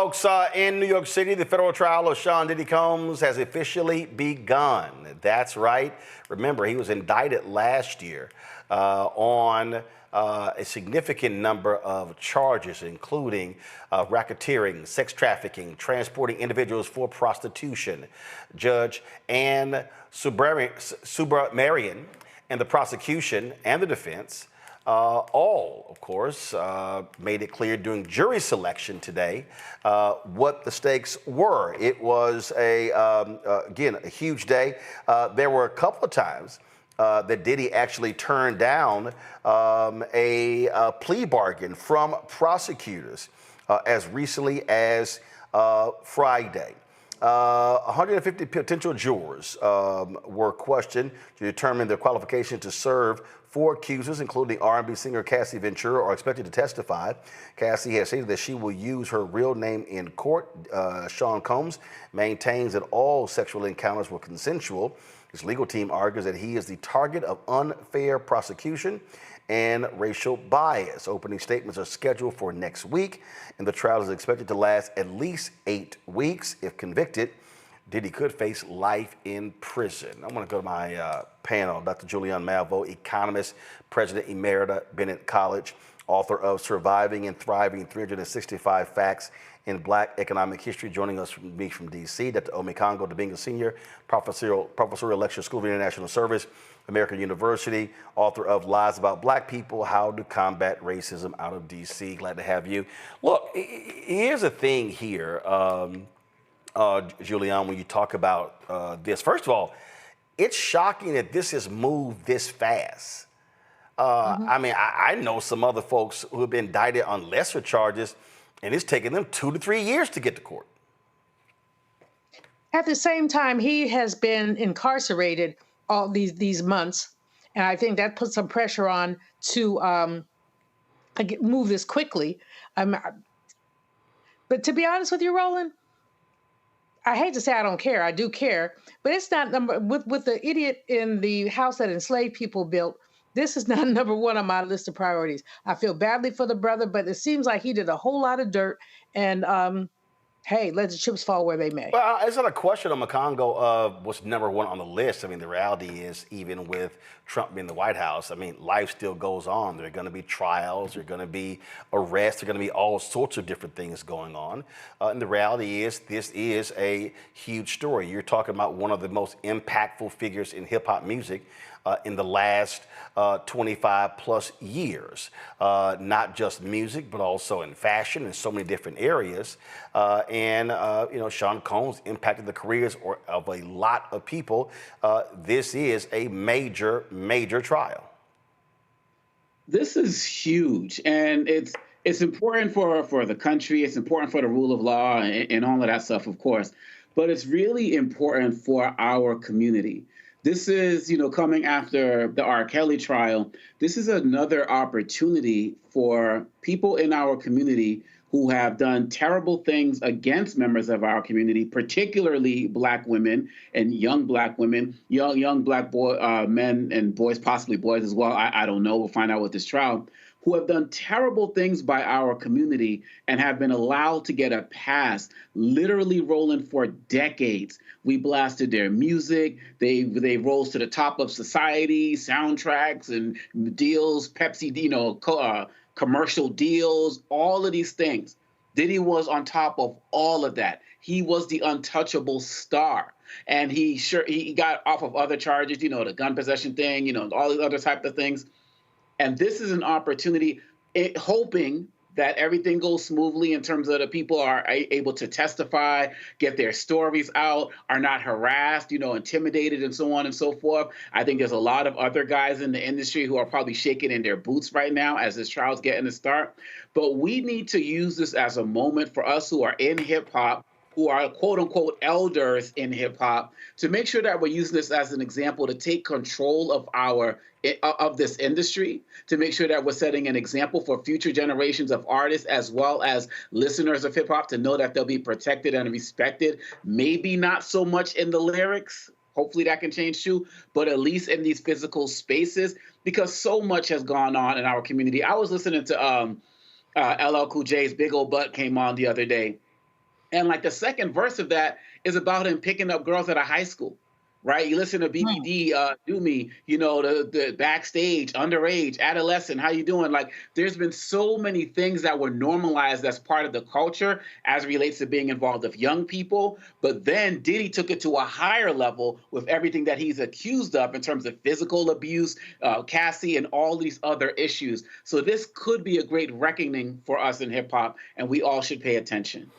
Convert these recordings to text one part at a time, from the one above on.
folks, in New York City, the federal trial of Sean Diddy Combs has officially begun. That's right. Remember, he was indicted last year on a significant number of charges, including racketeering, sex trafficking, transporting individuals for prostitution. Judge Arun Subramanian and the prosecution and the defense all, of course, made it clear during jury selection today what the stakes were. It was again, a huge day. There were a couple of times that Diddy actually turned down a plea bargain from prosecutors as recently as Friday. 150 potential jurors were questioned to determine their qualifications to serve. 4 accusers, including R&B singer Cassie Ventura, are expected to testify. Cassie has stated that she will use her real name in court. Sean Combs maintains that all sexual encounters were consensual. His legal team argues that he is the target of unfair prosecution and racial bias. Opening statements are scheduled for next week, and the trial is expected to last at least 8 weeks. If convicted, Diddy could face life in prison. I want to go to my panel. Dr. Julianne Malveaux, economist, president emerita, Bennett College, author of Surviving and Thriving, 365 Facts in Black Economic History. Joining us from D.C., Dr. Omekongo Dibinga Sr., professorial lecturer, School of International Service, American University, author of Lies About Black People, How to Combat Racism, out of D.C. Glad to have you. Look, here's the thing here, Julianne, when you talk about this. First of all, it's shocking that this has moved this fast. I mean, I know some other folks who have been indicted on lesser charges, and it's taken them 2 to 3 years to get to court. At the same time, he has been incarcerated all these months, and I think that puts some pressure on to move this quickly. But to be honest with you, Roland, I hate to say I don't care. I do care, but it's not with the idiot in the house that enslaved people built. This is not number one on my list of priorities. I feel badly for the brother, but it seems like he did a whole lot of dirt. And hey, let the chips fall where they may. Well, it's not a question of Omekongo of what's number one on the list. I mean, the reality is, even with Trump being in the White House, I mean, life still goes on. There are going to be trials, there are going to be arrests, there are going to be all sorts of different things going on. And the reality is, this is a huge story. You're talking about one of the most impactful figures in hip-hop music in the last 25 plus years, not just music, but also in fashion and so many different areas. You know, Sean Combs impacted the careers of a lot of people. This is a major, major trial. This is huge, and it's important for the country. It's important for the rule of law and all of that stuff, of course. But it's really important for our community. This is, you know, coming after the R. Kelly trial. This is another opportunity for people in our community who have done terrible things against members of our community, particularly Black women and young Black women, young Black men and boys, possibly boys as well. I don't know. We'll find out with this trial. Who have done terrible things by our community and have been allowed to get a pass, literally rolling for decades. We blasted their music. They rose to the top of society, soundtracks and deals, Pepsi, you know, commercial deals, all of these things. Diddy was on top of all of that. He was the untouchable star. And he got off of other charges, you know, the gun possession thing, you know, all these other types of things. And this is an opportunity, hoping that everything goes smoothly in terms of the people are able to testify, get their stories out, are not harassed, you know, intimidated, and so on and so forth. I think there's a lot of other guys in the industry who are probably shaking in their boots right now as this trial's getting to start. But we need to use this as a moment for us who are in hip hop, who are quote unquote elders in hip hop, to make sure that we're using this as an example to take control of this industry, to make sure that we're setting an example for future generations of artists as well as listeners of hip hop to know that they'll be protected and respected. Maybe not so much in the lyrics. Hopefully that can change too, but at least in these physical spaces, because so much has gone on in our community. I was listening to LL Cool J's Big Ol' Butt came on the other day. And like the second verse of that is about him picking up girls at a high school, right? You listen to Hmm. BBD, Do Me, the backstage, underage, adolescent, how you doing? Like, there's been so many things that were normalized as part of the culture as relates to being involved with young people. But then Diddy took it to a higher level with everything that he's accused of in terms of physical abuse, Cassie, and all these other issues. So this could be a great reckoning for us in hip hop, and we all should pay attention.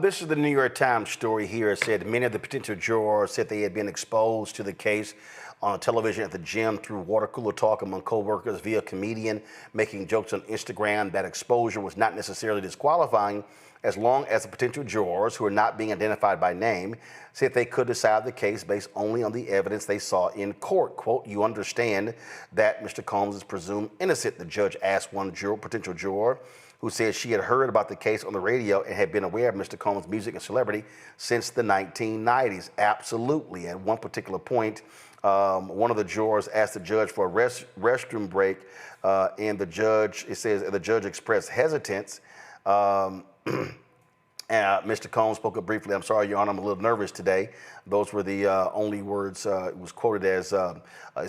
This is the New York Times story here. It said many of the potential jurors said they had been exposed to the case on television at the gym through water cooler talk among coworkers via a comedian making jokes on Instagram. That exposure was not necessarily disqualifying as long as the potential jurors, who are not being identified by name, said they could decide the case based only on the evidence they saw in court. Quote, "You understand that Mr. Combs is presumed innocent," the judge asked one potential juror, who said she had heard about the case on the radio and had been aware of Mr. Combs' music and celebrity since the 1990s. Absolutely. At one particular point, one of the jurors asked the judge for a restroom break, and the judge, it says, the judge expressed hesitance. Mr. Combs spoke up briefly. "I'm sorry, Your Honor, I'm a little nervous today." Those were the only words it was quoted as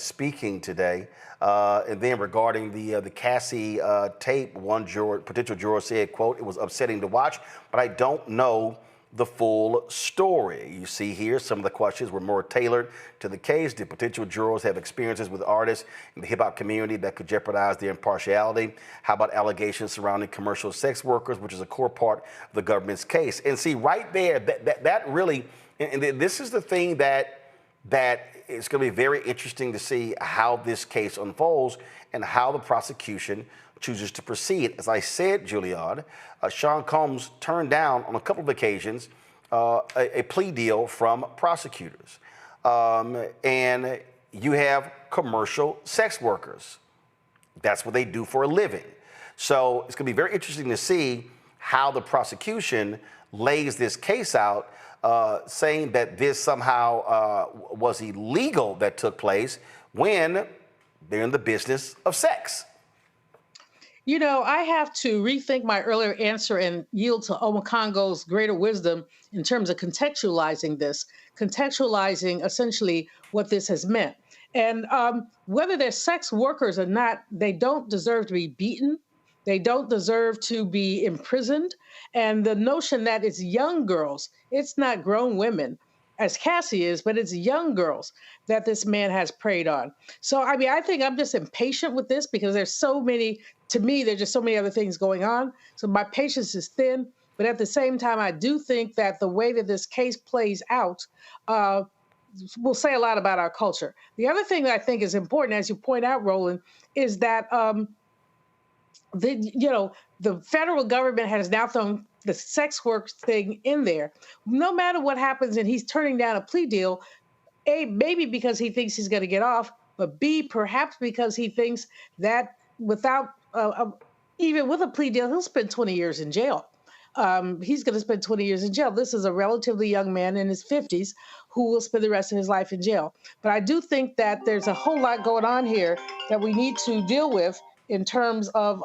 speaking today. And then regarding the Cassie tape, one potential juror said, quote, "It was upsetting to watch, but I don't know the full story." You see here, some of the questions were more tailored to the case. Did potential jurors have experiences with artists in the hip hop community that could jeopardize their impartiality? How about allegations surrounding commercial sex workers, which is a core part of the government's case? And see, right there, that really, and this is the thing that it's going to be very interesting to see how this case unfolds and how the prosecution chooses to proceed. As I said, Julian, Sean Combs turned down on a couple of occasions a plea deal from prosecutors. And you have commercial sex workers. That's what they do for a living. So it's going to be very interesting to see how the prosecution lays this case out, saying that this somehow was illegal that took place when they're in the business of sex. You know, I have to rethink my earlier answer and yield to Omakongo's greater wisdom in terms of contextualizing this, contextualizing essentially what this has meant. And whether they're sex workers or not, they don't deserve to be beaten. They don't deserve to be imprisoned. And the notion that it's young girls, it's not grown women, as Cassie is, but it's young girls that this man has preyed on. So, I mean, I think I'm just impatient with this because there's so many, to me, there's just so many other things going on. So my patience is thin. But at the same time, I do think that the way that this case plays out will say a lot about our culture. The other thing that I think is important, as you point out, Roland, is that the federal government has now thrown the sex work thing in there. No matter what happens, and he's turning down a plea deal, A, maybe because he thinks he's going to get off, but B, perhaps because he thinks that without even with a plea deal, he'll spend 20 years in jail. He's going to spend 20 years in jail. This is a relatively young man in his 50s who will spend the rest of his life in jail. But I do think that there's a whole lot going on here that we need to deal with in terms of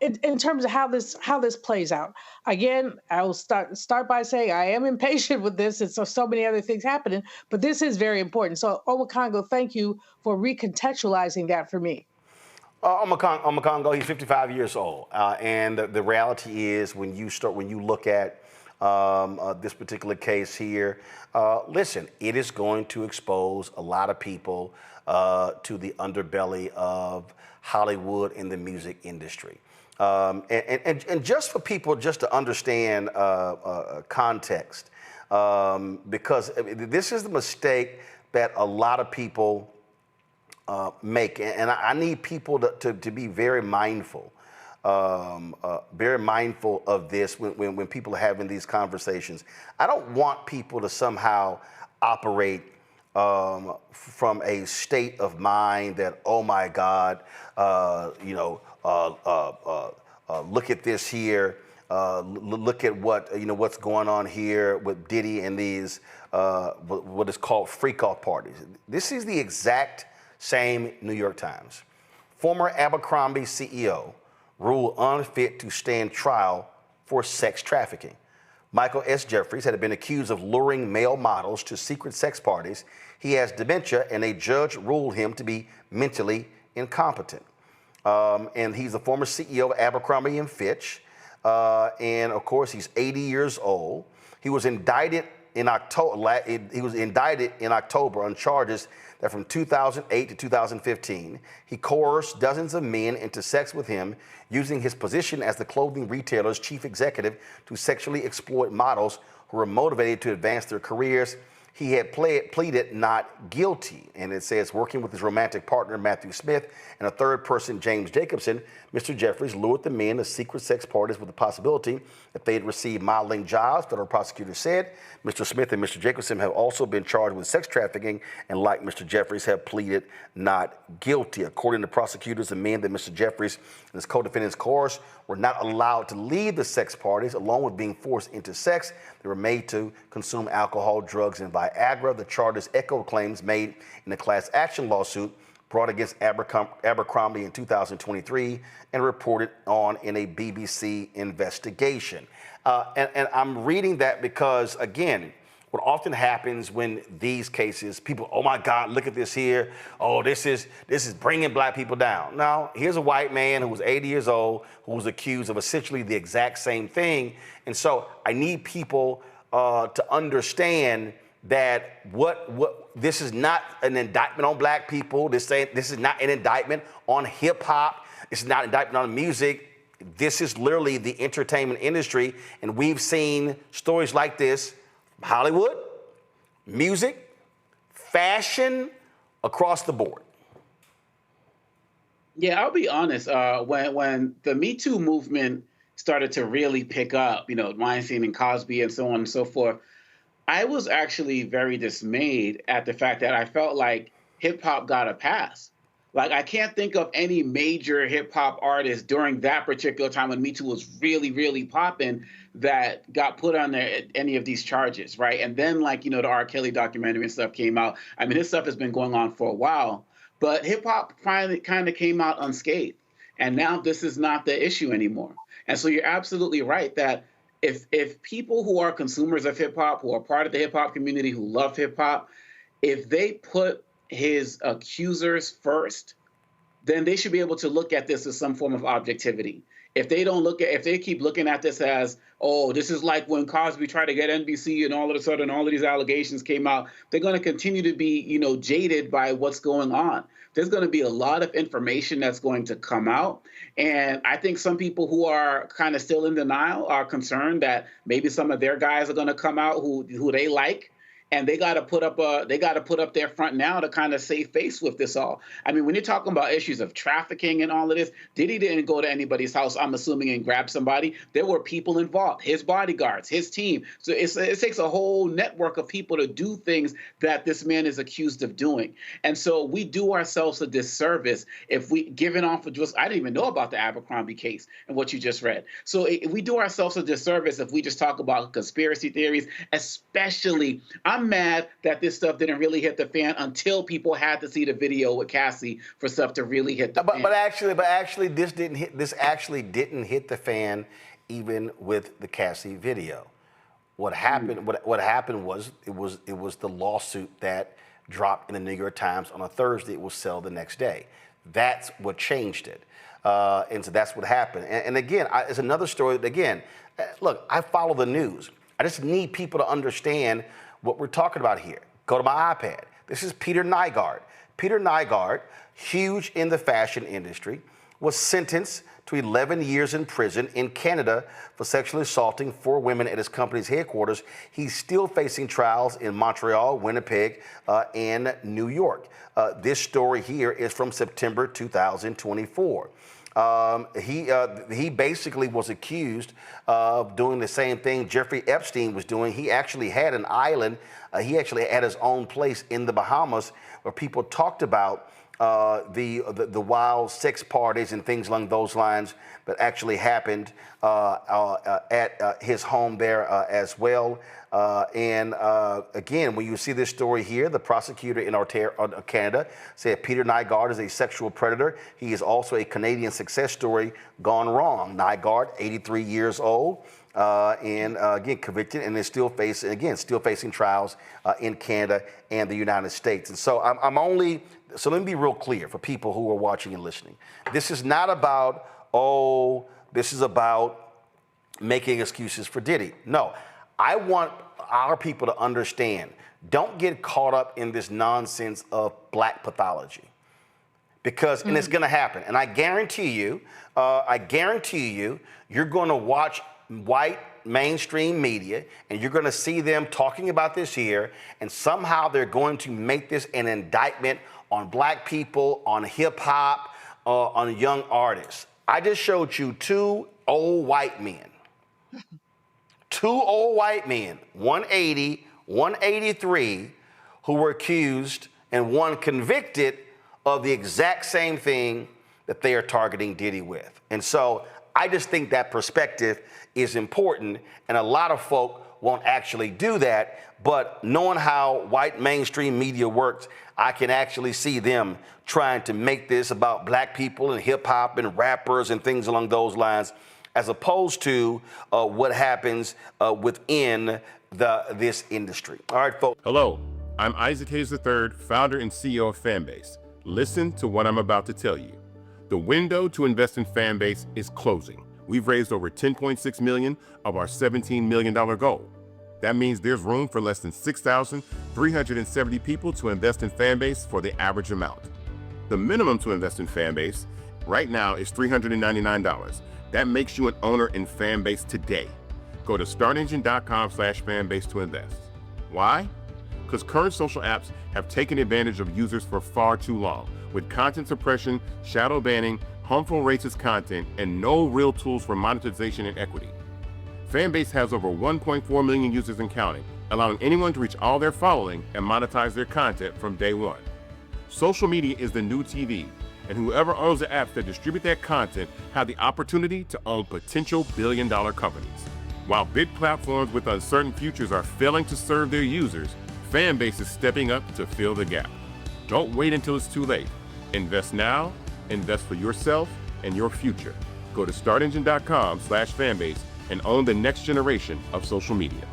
in terms of how this plays out. Again, I will start by saying I am impatient with this, and so many other things happening, but this is very important. So, Omakongo, thank you for recontextualizing that for me. Omakongo, he's 55 years old, and the reality is when you look at this particular case here, listen, it is going to expose a lot of people to the underbelly of Hollywood and the music industry. And just for people just to understand context, because this is the mistake that a lot of people make, and I need people to be very mindful of this when people are having these conversations. I don't want people to somehow operate from a state of mind that, oh my God, look at this here. Look at what's going on here with Diddy and these what is called freak-off parties. This is the exact same New York Times. Former Abercrombie CEO ruled unfit to stand trial for sex trafficking. Michael S. Jeffries had been accused of luring male models to secret sex parties. He has dementia, and a judge ruled him to be mentally incompetent. And he's the former CEO of Abercrombie and Fitch. And of course, he's 80 years old. He was indicted in October. He was indicted in October on charges that from 2008 to 2015, he coerced dozens of men into sex with him, using his position as the clothing retailer's chief executive to sexually exploit models who were motivated to advance their careers. He had pleaded not guilty, and it says working with his romantic partner, Matthew Smith, and a third person, James Jacobson, Mr. Jeffries lured the men to secret sex parties with the possibility that they'd receive modeling jobs. Federal prosecutors said Mr. Smith and Mr. Jacobson have also been charged with sex trafficking, and like Mr. Jeffries, have pleaded not guilty. According to prosecutors, the men that Mr. Jeffries and his co-defendants coerced were not allowed to leave the sex parties, along with being forced into sex. They were made to consume alcohol, drugs, and Viagra. The charges echo claims made in the class action lawsuit brought against Abercrombie in 2023 and reported on in a BBC investigation. And I'm reading that because, again, what often happens when these cases, people, oh my God, look at this here. Oh, this is bringing black people down. Now, here's a white man who was 80 years old, who was accused of essentially the exact same thing. And so I need people to understand that this is not an indictment on black people. This is not an indictment on hip hop. This is not an indictment on music. This is literally the entertainment industry. And we've seen stories like this, Hollywood, music, fashion, across the board. Yeah, I'll be honest. When the Me Too movement started to really pick up, Weinstein and Cosby and so on and so forth, I was actually very dismayed at the fact that I felt like hip hop got a pass. Like, I can't think of any major hip hop artist during that particular time when Me Too was really, really popping that got put on any of these charges, right? And then, the R. Kelly documentary and stuff came out. I mean, this stuff has been going on for a while, but hip hop finally kind of came out unscathed. And now this is not the issue anymore. And so you're absolutely right that if people who are consumers of hip hop, who are part of the hip hop community, who love hip hop, if they put his accusers first, then they should be able to look at this as some form of objectivity. If they keep looking at this as, oh, this is like when Cosby tried to get NBC and all of a sudden all of these allegations came out, they're going to continue to be, jaded by what's going on. There's going to be a lot of information that's going to come out. And I think some people who are kind of still in denial are concerned that maybe some of their guys are going to come out who they like. And they got to put up their front now to kind of save face with this all. I mean, when you're talking about issues of trafficking and all of this, Diddy didn't go to anybody's house, I'm assuming, and grab somebody. There were people involved, his bodyguards, his team. So it takes a whole network of people to do things that this man is accused of doing. And so we do ourselves a disservice if we, given off of just, I didn't even know about the Abercrombie case and what you just read. So if we do ourselves a disservice if we just talk about conspiracy theories, especially, I'm mad that this stuff didn't really hit the fan until people had to see the video with Cassie for stuff to really hit the fan. But actually, this actually didn't hit the fan even with the Cassie video. What happened? What happened was it was the lawsuit that dropped in the New York Times on a Thursday. It will sell the next day. That's what changed it, and so that's what happened. And again, it's another story. That, again, look, I follow the news. I just need people to understand what we're talking about here. Go to my iPad. This is Peter Nygaard. Peter Nygaard, huge in the fashion industry, was sentenced to 11 years in prison in Canada for sexually assaulting 4 women at his company's headquarters. He's still facing trials in Montreal, Winnipeg, and New York. This story here is from September 2024. He basically was accused of doing the same thing Jeffrey Epstein was doing. He actually had an island. He actually had his own place in the Bahamas where people talked about the wild sex parties and things along those lines that actually happened at his home there as well. And again, when you see this story here, the prosecutor in Canada said Peter Nygaard is a sexual predator. He is also a Canadian success story gone wrong. Nygaard, 83 years old, and again, convicted, and is still facing trials in Canada and the United States. And so so let me be real clear for people who are watching and listening. This is not about, this is about making excuses for Diddy. No, I want our people to understand, don't get caught up in this nonsense of black pathology. Because, and it's gonna happen. And I guarantee you, you're gonna watch white mainstream media and you're gonna see them talking about this here, and somehow they're going to make this an indictment on black people, on hip hop, on young artists. I just showed you two old white men, 180, 183, who were accused and one convicted of the exact same thing that they are targeting Diddy with. And so I just think that perspective is important, and a lot of folk won't actually do that, but knowing how white mainstream media works, I can actually see them trying to make this about black people and hip hop and rappers and things along those lines, as opposed to what happens within this industry. All right, folks. Hello, I'm Isaac Hayes III, founder and CEO of Fanbase. Listen to what I'm about to tell you. The window to invest in Fanbase is closing. We've raised over $10.6 million of our $17 million goal. That means there's room for less than 6,370 people to invest in Fanbase for the average amount. The minimum to invest in Fanbase right now is $399. That makes you an owner in Fanbase today. Go to startengine.com/fanbase to invest. Why? Because current social apps have taken advantage of users for far too long, with content suppression, shadow banning, harmful racist content, and no real tools for monetization and equity. Fanbase has over 1.4 million users and counting, allowing anyone to reach all their following and monetize their content from day one. Social media is the new TV, and whoever owns the apps that distribute that content have the opportunity to own potential billion-dollar companies. While big platforms with uncertain futures are failing to serve their users, Fanbase is stepping up to fill the gap. Don't wait until it's too late. Invest now, invest for yourself and your future. Go to startengine.com/fanbase and own the next generation of social media.